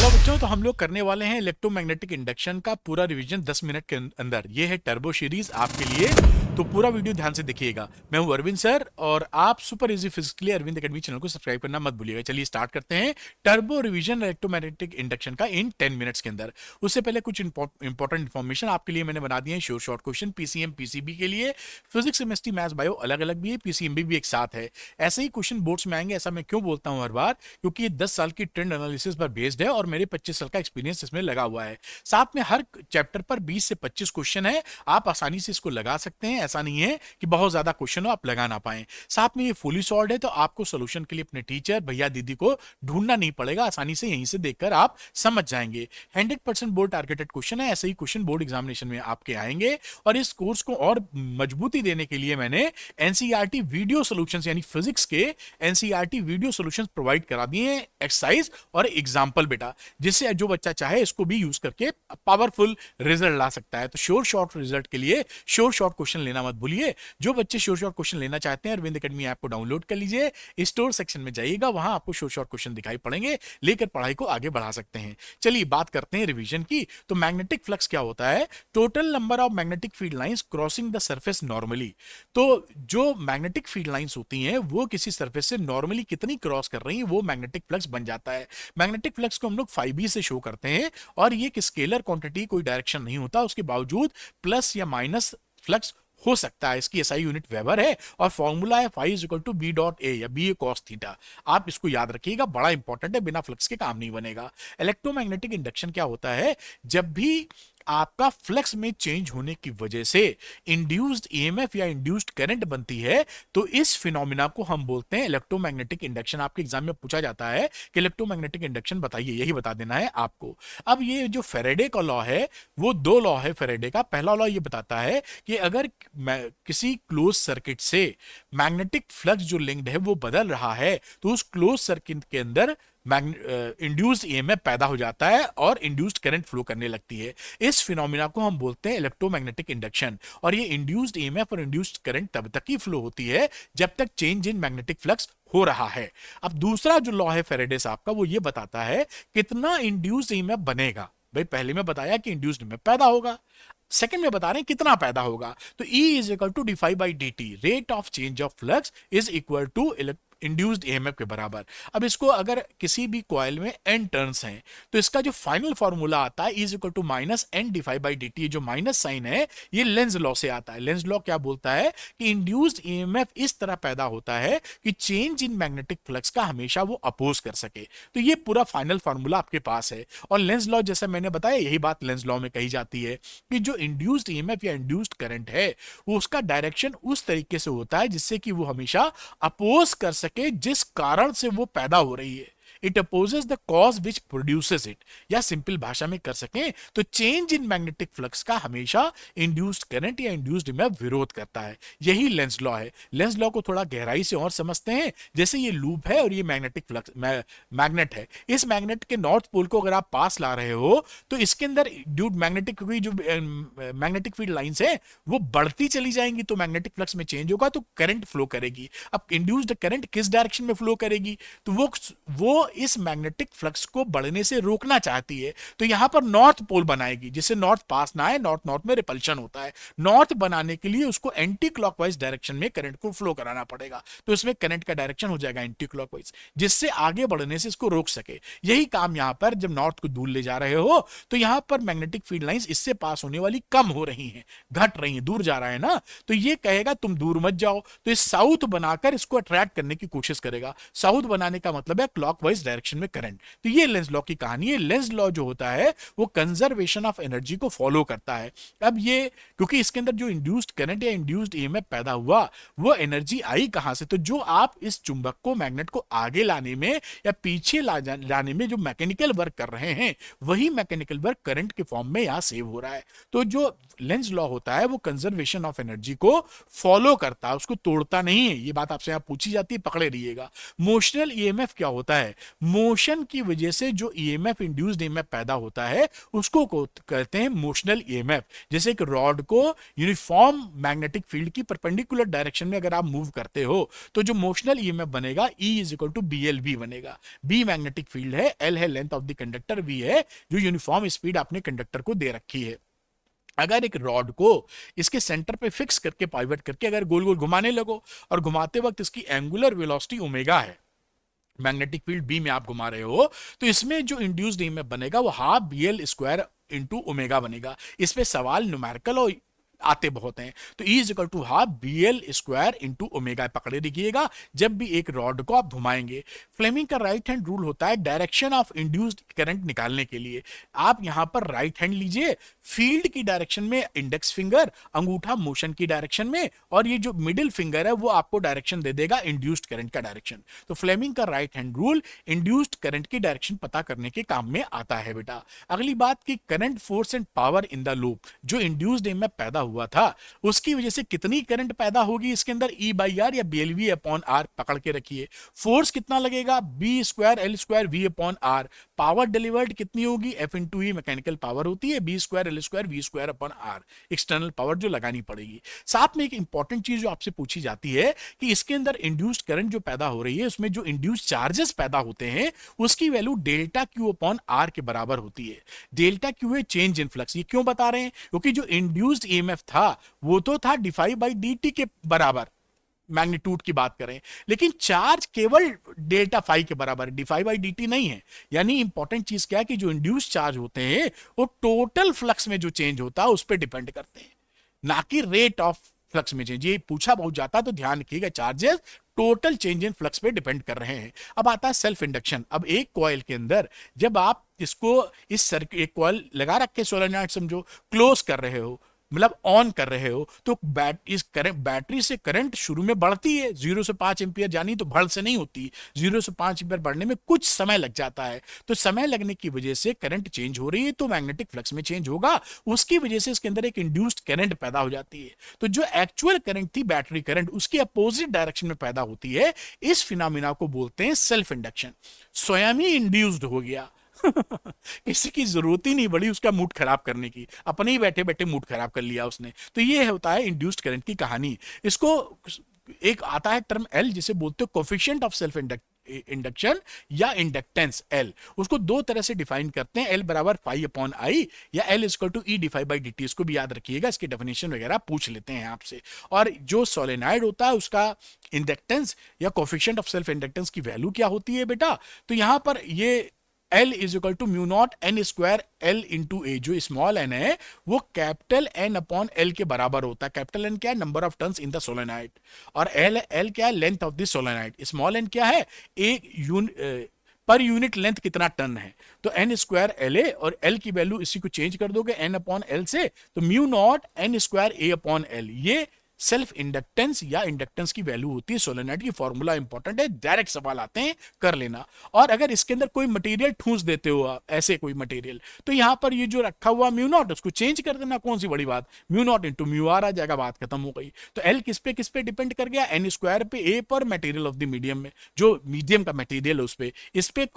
Hello बच्चों, तो हम लोग करने वाले हैं इलेक्ट्रोमैग्नेटिक इंडक्शन का पूरा रिवीजन 10 मिनट के अंदर। ये है टर्बो सीरीज आपके लिए, तो पूरा वीडियो ध्यान से देखिएगा। मैं हूं अरविंद सर और आप सुपर इजी फिजिक्स के लिए अरविंद एकेडमी चैनल को सब्सक्राइब करना मत भूलिएगा। चलिए स्टार्ट करते हैं टर्बो रिवीजन इलेक्ट्रोमैग्नेटिक इंडक्शन का इन 10 मिनट्स के अंदर। उससे पहले कुछ इंपॉर्टेंट इन्फॉर्मेशन आपके लिए मैंने बना दिए हैं। शॉर्ट क्वेश्चन पीसीएम पीसीबी के लिए, फिजिक्स केमिस्ट्री मैथ्स बायो अलग अलग भी है, पीसीएमबी भी एक साथ है। ऐसे ही क्वेश्चन बोर्ड्स में आएंगे। ऐसा मैं क्यों बोलता हूं हर बार, क्योंकि ये 10 साल की ट्रेंड एनालिसिस पर बेस्ड है और मेरे 25 साल का एक्सपीरियंस इसमें लगा हुआ है। साथ में हर चैप्टर पर 20 से 25 क्वेश्चन है, आप आसानी से इसको लगा सकते हैं। ऐसा नहीं है कि बहुत ज्यादा क्वेश्चन हो आप लगा ना पाए। साथ में ये फुली सॉल्व है, तो आपको सोल्यूशन के लिए अपने टीचर भैया दीदी को ढूंढना नहीं पड़ेगा, आसानी से यहीं से देखकर आप समझ जाएंगे। 100% बोर्ड टारगेटेड क्वेश्चन है। ऐसे ही क्वेश्चन बोर्ड एग्जामिनेशन में आपके आएंगे। और इस कोर्स को और मजबूती देने के लिए मैंने एनसीईआरटी वीडियो सॉल्यूशंस यानी फिजिक्स के एनसीईआरटी वीडियो सॉल्यूशंस प्रोवाइड करा दिए हैं, एक्सरसाइज और एग्जांपल बेटा, जिससे जो बच्चा चाहे इसको भी यूज करके पावरफुल रिजल्ट ला सकता है। तो श्योर शॉर्ट रिजल्ट के लिए श्योर शॉर्ट क्वेश्चन लेना मत भूलिए। जो बच्चे श्योर शॉर्ट क्वेश्चन लेना चाहते हैं, अरविंद एकेडमी ऐप को डाउनलोड कर लीजिए, स्टोर सेक्शन में जाइएगा, वहां आपको श्योर शॉर्ट क्वेश्चन दिखाई पड़ेंगे, लेकर पढ़ाई को आगे बढ़ा सकते हैं। चलिए बात करते हैं रिवीजन की। तो मैग्नेटिक फ्लक्स क्या होता है? Total number of magnetic field lines crossing the surface normally. तो जो मैग्नेटिक फील्ड लाइंस होती हैं वो किसी सरफेस से नॉर्मली कितनी क्रॉस कर रही है, वो मैग्नेटिक फ्लक्स बन जाता है। मैग्नेटिक फ्लक्स को हम लोग 5b से शो करते हैं, और ये एक स्केलर क्वांटिटी, कोई डायरेक्शन नहीं होता, उसके बावजूद प्लस या माइनस फ्लक्स हो सकता है। इसकी एसआई यूनिट वेबर है और फॉर्मूला है phi is equal to B dot A या बी ए कॉस थीटा। आप इसको याद रखिएगा, बड़ा इंपॉर्टेंट है, बिना फ्लक्स के काम नहीं बनेगा। इलेक्ट्रोमैग्नेटिक इंडक्शन क्या होता है? जब भी आपका फ्लक्स में चेंज होने की वजह से इंड्यूस्ड ईएमएफ या इंड्यूस्ड करंट बनती है, तो इस फिनोमिना को हम बोलते हैं इलेक्ट्रोमैग्नेटिक इंडक्शन। आपके एग्जाम में पूछा जाता है कि इलेक्ट्रोमैग्नेटिक इंडक्शन बताइए, यही बता देना है आपको। अब ये जो फेरेडे का लॉ है, वो दो लॉ है फेरेडे का। पहला लॉ ये बताता है कि अगर किसी क्लोज सर्किट से मैग्नेटिक फ्लक्स जो लिंक्ड है वो बदल रहा है, तो उस क्लोज सर्किट के अंदर इंड्यूस्ड ईएमएफ पैदा हो जाता है और इंड्यूस्ड करंट फ्लो करने लगती है। इस फिनोमिना को हम बोलते हैं इलेक्ट्रोमैग्नेटिक इंडक्शन। और ये इंड्यूस्ड ईएमएफ और इंड्यूस्ड करंट तब तक ही फ्लो होती है जब तक चेंज इन मैग्नेटिक फ्लक्स हो रहा है। अब दूसरा जो लॉ है फेरेडे साहब का, वो ये बताता है कितना इंड्यूस्ड ईएमएफ बनेगा। भाई पहले में बताया कि इंड्यूस्ड ईएमएफ पैदा होगा, सेकंड में बता रहे हैं कितना पैदा होगा। तो E is equal to D by D T, rate of change of flux is equal to induced EMF के बराबर। अब इसको अगर किसी भी कॉइल में n टर्न्स हैं, तो इसका जो फाइनल फॉर्मूला आता है is equal to minus N divide by D T. जो माइनस साइन है ये लेंज लॉ से आता है। लेंज लॉ क्या बोलता है कि इंड्यूस्ड ईएमएफ इस तरह पैदा होता है कि चेंज इन मैग्नेटिक फ्लक्स का हमेशा वो अपोज कर सके। तो ये पूरा फाइनल फॉर्मूला आपके पास है। और लेंज लॉ जैसे मैंने बताया, यही बात लेंज लॉ में कही जाती है कि जो इंड्यूस्ड ईएमएफ या इंड्यूस्ड करंट है, वो उसका डायरेक्शन उस तरीके से होता है जिससे कि वो हमेशा अपोज कर सके जिस कारण से वो पैदा हो रही है। It opposes the cause which produces it, या सिंपल भाषा में कर सकें तो चेंज इन मैग्नेटिक फ्लक्स का हमेशा इंड्यूस्ड करंट या इंड्यूस्ड ईएमएफ विरोध करता है। यही लेंज लॉ है। लेंज लॉ को थोड़ा गहराई से और समझते हैं। जैसे ये लूप है और ये मैग्नेटिक फ्लक्स मैग्नेट है। इस मैग्नेट के नॉर्थ पोल को अगर आप पास ला रहे हो, तो इसके अंदर ड्यू मैग्नेटिक जो मैग्नेटिक फील्ड लाइंस है वो बढ़ती चली जाएंगी, तो मैग्नेटिक फ्लक्स में चेंज होगा तो करंट फ्लो करेगी। अब इंड्यूस्ड करंट किस डायरेक्शन में फ्लो करेगी? तो वो इस मैग्नेटिक फ्लक्स को बढ़ने से रोकना चाहती है, तो यहां पर नॉर्थ पोल बनाएगी, जिससे नॉर्थ पास ना आए। नॉर्थ नॉर्थ में रिपल्शन होता है। नॉर्थ बनाने के लिए उसको एंटी क्लॉकवाइज डायरेक्शन में करंट को फ्लो कराना पड़ेगा, तो इसमें करंट का डायरेक्शन हो जाएगा एंटी क्लॉकवाइज, जिससे आगे बढ़ने से इसको रोक सके। यही काम यहां पर जब नॉर्थ को दूर ले जा रहे हो, तो यहां पर मैग्नेटिक फील्ड लाइंस इससे पास होने वाली कम हो रही हैं, घट रही हैं, दूर जा रहा है ना, तो ये कहेगा तुम दूर मत जाओ, तो इस साउथ बनाकर इसको अट्रैक्ट करने की कोशिश करेगा। साउथ बनाने का मतलब है क्लॉकवाइज डायरेक्शन में करंट। तो ये लेंज लॉ की कहानी है। लेंज लॉ जो होता है वो कंजर्वेशन ऑफ एनर्जी को फॉलो करता है। अब ये क्योंकि इसके अंदर जो इंड्यूस्ड करंट या इंड्यूस्ड ईएमएफ पैदा हुआ, वो एनर्जी आई कहां से? तो जो आप इस चुंबक को, मैग्नेट को आगे लाने में या पीछे लाने में जो मैकेनिकल वर्क कर रहे हैं, वही मैकेनिकल वर्क करंट के फॉर्म में यहां सेव हो रहा है। तो जो लेंज लॉ होता है वो कंजर्वेशन ऑफ एनर्जी को फॉलो करता है, उसको तोड़ता नहीं है। ये बात आपसे यहां पूछी जाती है, पकड़े रहिएगा। मोशनल ईएमएफ क्या होता है? मोशन की वजह से जो ईएमएफ, इंड्यूस्ड ईएमएफ पैदा होता है उसको कहते हैं मोशनल ईएमएफ। जैसे एक रॉड को यूनिफॉर्म मैग्नेटिक फील्ड की परपेंडिकुलर डायरेक्शन में अगर आप मूव करते हो तो जो मोशनल ईएमएफ बनेगा E is equal to BLV बनेगा। B मैग्नेटिक फील्ड है, L है length of the conductor, V है जो यूनिफॉर्म स्पीड आपने कंडक्टर को दे रखी है। अगर एक रॉड को इसके सेंटर पे फिक्स करके पाइवट करके अगर गोल गोल घुमाने लगो और घुमाते वक्त इसकी एंगुलर वेलोसिटी ओमेगा है, मैग्नेटिक फील्ड बी में आप घुमा रहे हो, तो इसमें जो इंड्यूस्ड ईएमएफ बनेगा वो half BL square into omega बनेगा। इस पे सवाल न्यूमेरिकल और आते बहुत हैं, तो E is equal to half BL square into omega पकड़े रखिएगा जब भी एक रॉड को आप घुमाएंगे। फ्लेमिंग का राइट हैंड रूल होता है डायरेक्शन ऑफ इंड्यूस्ड करंट निकालने के लिए। आप यहां पर राइट हैंड लीजिए, फील्ड की डायरेक्शन में इंडेक्स फिंगर, अंगूठा मोशन की डायरेक्शन में, और ये जो मिडिल फिंगर है वो आपको डायरेक्शन दे देगा इंड्यूस्ड करंट का डायरेक्शन। तो फ्लेमिंग का right hand rule induced current की डायरेक्शन पता करने के काम में आता है बेटा। अगली बात की current, force and power in the loop, जो इंड्यूस्ड ईएमएफ पैदा हुआ था उसकी वजह से कितनी करंट पैदा होगी इसके अंदर, E/R या BLV/R पकड़ के रखिए। फोर्स कितना लगेगा, B square L square V/R। Power delivered कितनी होगी, F/E मैकेनिकल पावर होती है, B square L square V/R, external power जो लगानी पड़ेगी। साथ में एक इंपॉर्टेंट चीज जो आपसे पूछी जाती है कि इसके अंदर इंड्यूस्ड करंट जो पैदा हो रही है उसमें जो इंड्यूस्ड चार्जेस पैदा होते हैं उसकी वैल्यू डेल्टा Q/R के बराबर होती है। डेल्टा Q है चेंज इन फ्लक्स। ये क्यों बता रहे हैं, क्योंकि जो इंड्यूस्ड ईएमएफ था वो तो था d∅/dt के बराबर, मैग्नीट्यूड की बात करें, लेकिन चार्ज केवल डेल्टा फाई के बराबर, d∅/dt नहीं है। यानी इंपॉर्टेंट चीज क्या है कि जो इंड्यूस चार्ज होते हैं वो टोटल फ्लक्स में जो चेंज होता है उस पर डिपेंड करते हैं, ना कि रेट ऑफ फ्लक्स में चेंज। ये पूछा बहुत जाता है तो ध्यान रखिएगा, charges total change in flux पे डिपेंड कर रहे हैं। अब आता है सेल्फ इंडक्शन। अब एक कॉइल के अंदर जब आप इसको इस सर्किट, एक कॉइल लगा रख के सोलेनॉइड समझो, क्लोज कर रहे हो, मतलब ऑन कर रहे हो, तो बैटरी से करंट शुरू में बढ़ती है, 0 से 5 एम्पियर जानी तो भड़ से नहीं होती, 0 से 5 एम्पियर बढ़ने में कुछ समय लग जाता है। तो समय लगने की वजह से करंट चेंज हो रही है तो मैग्नेटिक फ्लक्स में चेंज होगा, उसकी वजह से इसके अंदर एक इंड्यूस्ड करंट पैदा हो जाती है। तो जो एक्चुअल करंट थी बैटरी करंट, उसकी अपोजिट डायरेक्शन में पैदा होती है। इस फिनोमिना को बोलते हैं सेल्फ इंडक्शन। स्वयं ही इंड्यूस्ड हो गया किसी की जरूरत ही नहीं पड़ी उसका मूड खराब करने की, अपने ही बैठे बैठे मूड खराब कर लिया उसने। तो ये होता है इंड्यूस्ड करंट की कहानी। इसको एक आता है टर्म L जिसे बोलते हो कोफिशिएंट ऑफ सेल्फ इंडक्शन या इंडक्टेंस L। उसको दो तरह से डिफाइन करते हैं, L बराबर φ/I या L equal to E d∅/dt। इसको भी याद रखिएगा, इसकी डेफिनेशन वगैरह पूछ लेते हैं आपसे। और जो सोलेनॉइड होता है उसका इंडक्टेंस या कोफिशिएंट ऑफ सेल्फ इंडक्टेंस की वैल्यू क्या होती है बेटा, तो यहां पर ये L is equal to mu naught N square L into A. जो स्मॉल n है वो कैपिटल N/L के बराबर होता है। कैपिटल N क्या है, number of turns in the solenoid, और L क्या है, length of the solenoid. Small n क्या है, एक पर यूनिट लेंथ कितना टर्न है। तो N स्क्वायर LA और L की वैल्यू इसी को चेंज कर दोगे N/L से, तो mu naught N square A/L। ये सेल्फ इंडक्टेंस या इंडक्टेंस की वैल्यू होती है सोलेनॉइड की। फॉर्मूला इंपॉर्टेंट है, डायरेक्ट सवाल आते हैं, कर लेना। और अगर इसके अंदर कोई मटेरियल ठूस देते हो आप, ऐसे कोई मटेरियल, तो यहां पर ये जो रखा हुआ म्यू नॉट उसको चेंज कर देना, कौन सी बड़ी बात, mu naught into mu r आ जाएगा, बात खत्म हो गई। तो L किस पे डिपेंड कर गया, N स्क्वायर पे, A पर, मटेरियल ऑफ द मीडियम में, जो मीडियम का मटेरियल है उस पे, इस पे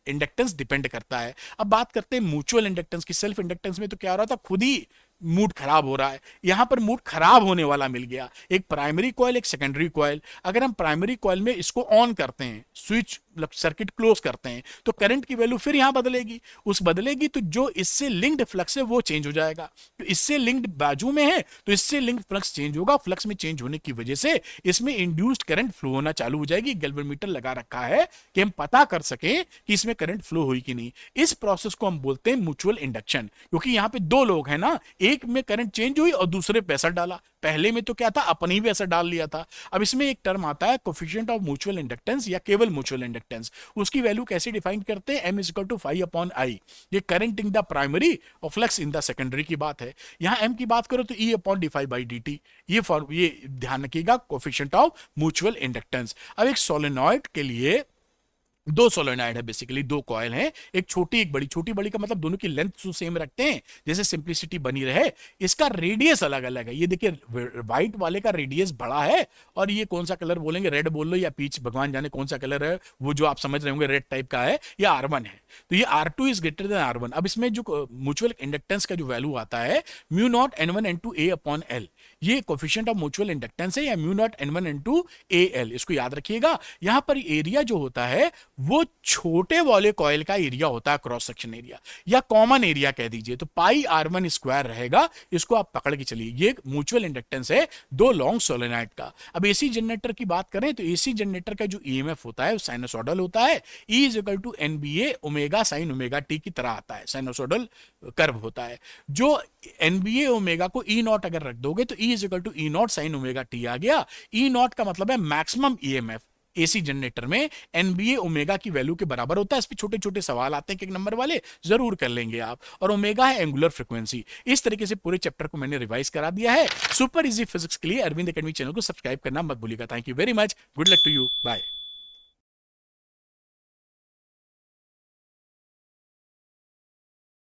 इंडक्टेंस डिपेंड करता है। अब बात करते हैं म्यूचुअल इंडक्टेंस की। सेल्फ इंडक्टेंस में तो क्या हो रहा था, खुद ही मूड खराब हो रहा है, यहां पर मूड खराब होने वाला मिल गया। एक प्राइमरी कॉइल, एक सेकेंडरी कॉइल। अगर हम प्राइमरी कॉइल में इसको ऑन करते हैं, स्विच मतलब सर्किट क्लोज करते हैं, तो करंट की वैल्यू फिर यहां बदलेगी। बदलेगी तो जो इससे लिंक्ड फ्लक्स है वो चेंज हो जाएगा। तो इससे लिंक्ड बाजू में है तो इससे लिंक्ड फ्लक्स चेंज होगा। फ्लक्स में चेंज होने की वजह से इसमें इंड्यूस्ड करंट फ्लो होना चालू हो जाएगी। गैल्वेनोमीटर लगा रखा है कि हम पता कर सके कि इसमें करंट फ्लो हुई कि नहीं। इस प्रोसेस को हम बोलते हैं म्यूचुअल इंडक्शन, क्योंकि यहां पे दो लोग हैं ना, एक में करंट चेंज हुई और दूसरे पे असर डाला। पहले में तो क्या था, अपने ही पे असर डाल लिया था। अब इसमें एक टर्म आता है कोफिशिएंट ऑफ म्यूचुअल इंडक्टेंस या केवल म्यूचुअल इंडक्टेंस। उसकी वैल्यू कैसे डिफाइन करते हैं, M is equal to φ/I। ये करंट इन द प्राइमरी और फ्लक्स इन द सेकेंडरी की बात है। यहां M की बात करो तो E/d∅/dt। ये ध्यान रखिएगा, कोफिशिएंट ऑफ म्यूचुअल इंडक्टेंस। अब एक सोलेनॉइड के लिए दो सोलेनॉइड है, बेसिकली दो कॉयल हैं, एक छोटी एक बड़ी। छोटी बड़ी का मतलब दोनों की लेंथ सेम रखते हैं जैसे सिंप्लिसिटी बनी रहे। इसका रेडियस अलग अलग है। ये देखिए व्हाइट वाले का रेडियस बड़ा है, और ये कौन सा कलर बोलेंगे, रेड बोल लो या पीच, भगवान जाने कौन सा कलर है वो जो आप समझ रहे होंगे रेड टाइप का है, या R1 है। तो ये R2 is greater than R1। अब इसमें जो म्यूचुअल इंडक्टेंस का जो वैल्यू आता है mu naught N1 N2 A upon L, ये कोफिशिएंट ऑफ म्यूचुअल इंडक्टेंस है, या mu naught N1 N2 AL। इसको याद रखिएगा। यहां पर एरिया जो होता है वो छोटे वाले कॉइल का एरिया होता है, क्रॉस सेक्शन एरिया या कॉमन एरिया कह दीजिए, तो पाई R1 स्क्वायर रहेगा। इसको आप पकड़ के चलिए। ये म्यूचुअल इंडक्टेंस है दो लॉन्ग सोलेनॉइड का। अब एसी जनरेटर की बात करें तो एसी जनरेटर का जो ईएमएफ होता है वो साइनसोइडल होता है। E is equal to NBA omega sine omega T की तरह आता है, साइनसोइडल कर्व होता है। जो NBA ओमेगा को E नॉट अगर रख दोगे तो E is equal to E naught sine omega t आ गया। E नॉट का मतलब है मैक्सिमम ईएमएफ। एसी जनरेटर में एनबीए ओमेगा की वैल्यू के बराबर होता है। इस पे छोटे छोटे सवाल आते हैं कि एक नंबर वाले, जरूर कर लेंगे आप। और ओमेगा है एंगुलर फ्रीक्वेंसी। इस तरीके से पूरे चैप्टर को मैंने रिवाइज करा दिया है। सुपर इजी फिजिक्स के लिए अरविंद एकेडमी चैनल को सब्सक्राइब करना मत भूलिएगा। Thank you very much, good luck to you, bye.